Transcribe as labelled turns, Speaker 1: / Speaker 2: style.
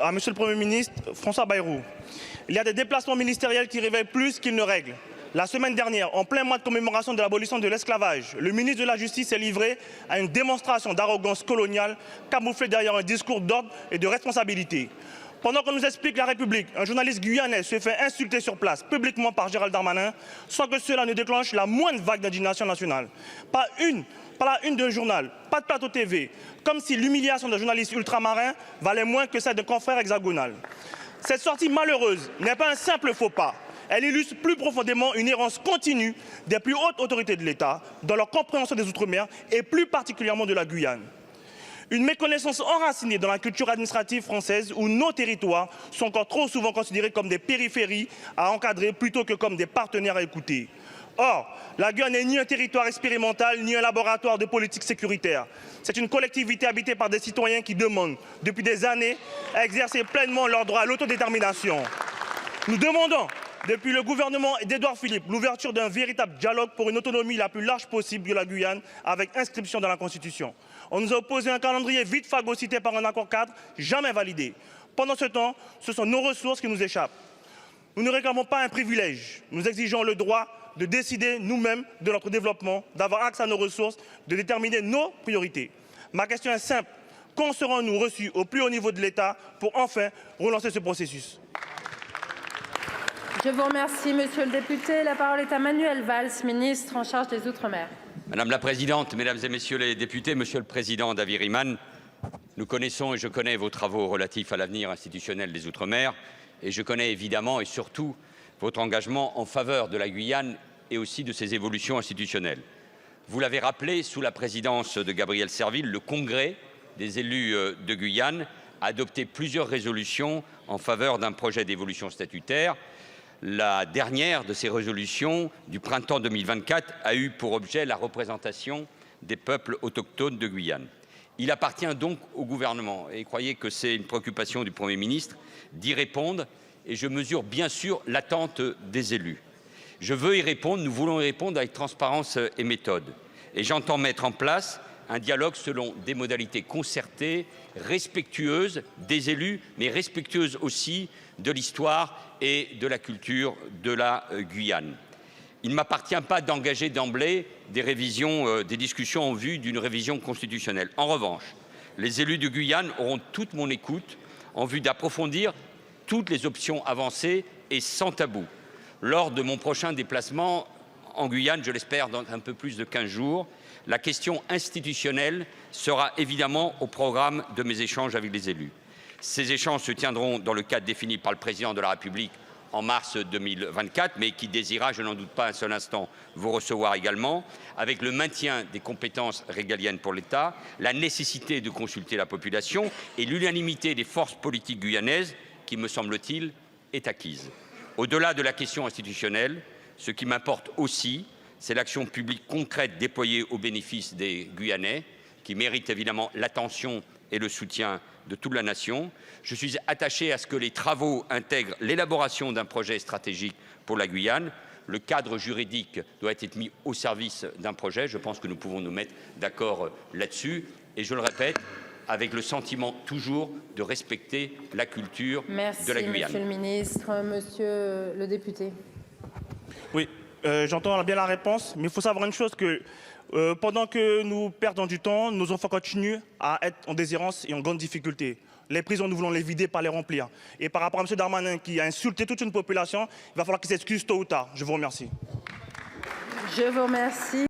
Speaker 1: à Monsieur le Premier ministre François Bayrou. Il y a des déplacements ministériels qui révèlent plus qu'ils ne règlent. La semaine dernière, en plein mois de commémoration de l'abolition de l'esclavage, le ministre de la Justice s'est livré à une démonstration d'arrogance coloniale camouflée derrière un discours d'ordre et de responsabilité. Pendant qu'on nous explique la République, un journaliste guyanais se fait insulter sur place, publiquement par Gérald Darmanin, sans que cela ne déclenche la moindre vague d'indignation nationale. Pas la une d'un journal, pas de plateau TV, comme si l'humiliation d'un journaliste ultramarin valait moins que celle d'un confrère hexagonal. Cette sortie malheureuse n'est pas un simple faux pas. Elle illustre plus profondément une errance continue des plus hautes autorités de l'État dans leur compréhension des Outre-mer et plus particulièrement de la Guyane. Une méconnaissance enracinée dans la culture administrative française où nos territoires sont encore trop souvent considérés comme des périphéries à encadrer plutôt que comme des partenaires à écouter. Or, la Guyane n'est ni un territoire expérimental, ni un laboratoire de politique sécuritaire. C'est une collectivité habitée par des citoyens qui demandent, depuis des années, à exercer pleinement leur droit à l'autodétermination. Nous demandons, depuis le gouvernement d'Édouard Philippe, l'ouverture d'un véritable dialogue pour une autonomie la plus large possible de la Guyane, avec inscription dans la Constitution. On nous a opposé un calendrier vite phagocyté par un accord cadre, jamais validé. Pendant ce temps, ce sont nos ressources qui nous échappent. Nous ne réclamons pas un privilège, nous exigeons le droit de décider nous-mêmes de notre développement, d'avoir accès à nos ressources, de déterminer nos priorités. Ma question est simple. Quand serons-nous reçus au plus haut niveau de l'État pour enfin relancer ce processus?
Speaker 2: Je vous remercie, monsieur le député. La parole est à Manuel Valls, ministre en charge des Outre-mer.
Speaker 3: Madame la Présidente, Mesdames et Messieurs les députés, Monsieur le Président David Riemann, nous connaissons et je connais vos travaux relatifs à l'avenir institutionnel des Outre-mer et je connais évidemment et surtout votre engagement en faveur de la Guyane et aussi de ses évolutions institutionnelles. Vous l'avez rappelé, sous la présidence de Gabriel Serville, le Congrès des élus de Guyane a adopté plusieurs résolutions en faveur d'un projet d'évolution statutaire. La dernière de ces résolutions du printemps 2024 a eu pour objet la représentation des peuples autochtones de Guyane. Il appartient donc au gouvernement, et croyez que c'est une préoccupation du Premier ministre, d'y répondre, et je mesure bien sûr l'attente des élus. Je veux y répondre, nous voulons y répondre avec transparence et méthode. Et j'entends mettre en place un dialogue selon des modalités concertées, respectueuses des élus, mais respectueuses aussi de l'histoire et de la culture de la Guyane. Il ne m'appartient pas d'engager d'emblée des discussions en vue d'une révision constitutionnelle. En revanche, les élus de Guyane auront toute mon écoute en vue d'approfondir toutes les options avancées et sans tabou. Lors de mon prochain déplacement en Guyane, je l'espère dans un peu plus de 15 jours, la question institutionnelle sera évidemment au programme de mes échanges avec les élus. Ces échanges se tiendront dans le cadre défini par le Président de la République en mars 2024, mais qui désirera, je n'en doute pas un seul instant, vous recevoir également, avec le maintien des compétences régaliennes pour l'État, la nécessité de consulter la population et l'unanimité des forces politiques guyanaises qui, me semble-t-il, est acquise. Au-delà de la question institutionnelle, ce qui m'importe aussi, c'est l'action publique concrète déployée au bénéfice des Guyanais, qui mérite évidemment l'attention et le soutien de toute la nation. Je suis attaché à ce que les travaux intègrent l'élaboration d'un projet stratégique pour la Guyane. Le cadre juridique doit être mis au service d'un projet. Je pense que nous pouvons nous mettre d'accord là-dessus. Et je le répète, avec le sentiment toujours de respecter la culture de la Guyane.
Speaker 2: Merci, monsieur le ministre. Monsieur le député.
Speaker 1: Oui, j'entends bien la réponse, mais il faut savoir une chose, que pendant que nous perdons du temps, nos enfants continuent à être en déshérence et en grande difficulté. Les prisons, nous voulons les vider, pas les remplir. Et par rapport à M. Darmanin qui a insulté toute une population, il va falloir qu'il s'excuse tôt ou tard. Je vous remercie.
Speaker 2: Je vous remercie.